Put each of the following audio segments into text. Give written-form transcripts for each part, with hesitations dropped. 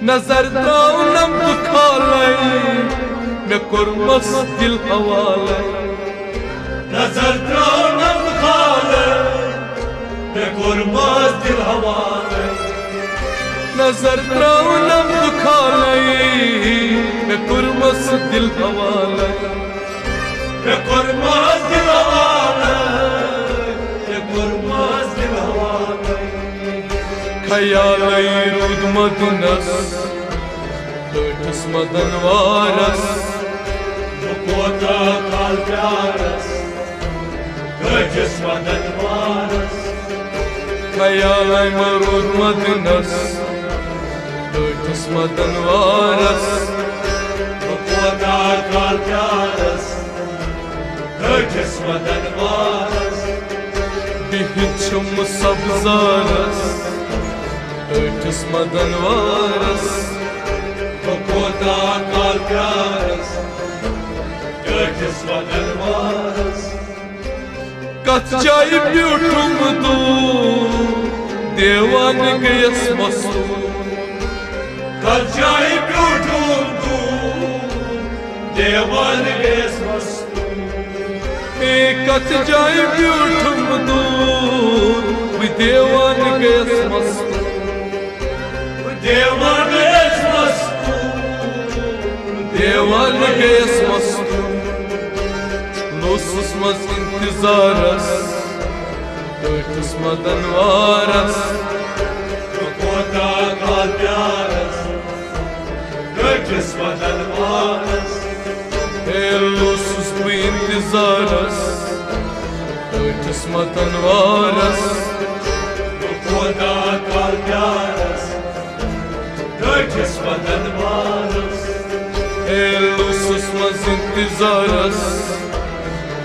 नजर त्राउनम दुखालय मे कोरमस दिल हवाले नजर त्राउनम दुखालय मे कोरमस दिल हवाले नजर त्राउनम दुखालय मे कोरमस दिल हवाले मे कोरमस दिल हवाले मे कोरमस दिल हवाले खयालय रूद मदनस लोटस मदन वारस कोता काल प्यारस गजस मदन वारस खयालय रूद मदनस लोटस मदन वारस कोता काल प्यारस गजस मदन वारस बिहिचम सब्जारस लोटस मदन वारस कोता काल प्यारस गजस मदन वारस कत जाय ब्यूठुम दू देवान गयस मस्तू कत जाय ब्यूठुम दू देवान गयस मस्तू कत जाय ब्यूठुम दू देवान गयस मस्तू देवान गयस मस्तू देवान गयस मस्तू लोसस मज इंतजारस लोटस मदन वारस कोता काल प्यारस गजस मदन वारस लोसस इंतजारस लोटस मदन वारस कोता काल प्यारस गजस मदन वारस लोसस मज इंतजारस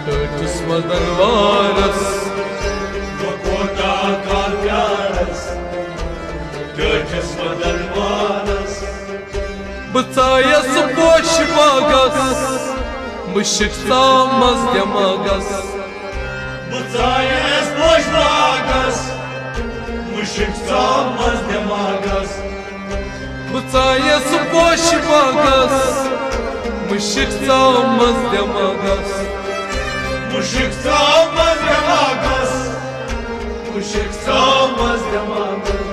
लोटस मदन वारस कोता काल प्यारस गजस मदन वारस बचायस पोश बागस मुशिक सामस दमागस बचायस पोश बागस मुशिक सामस दमागस बचायस पोश बागस मुशिक सामस दमागस मुशिक सामस दमागस मुशिक सामस दमागस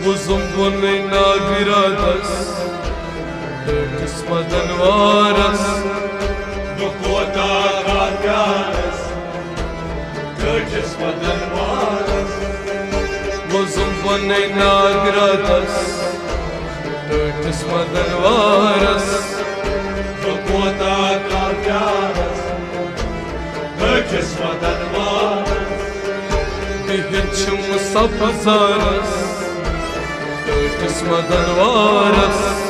वुजुम बोने नागिरादस लोटस मदन वारस कोता काल प्यारस गजस मदन वारस वुजुम बोने नागिरादस लोटस मदन वारस कोता काल प्यारस गजस मदन वारस बिहिचम सब्जारस लोटस मदन वारस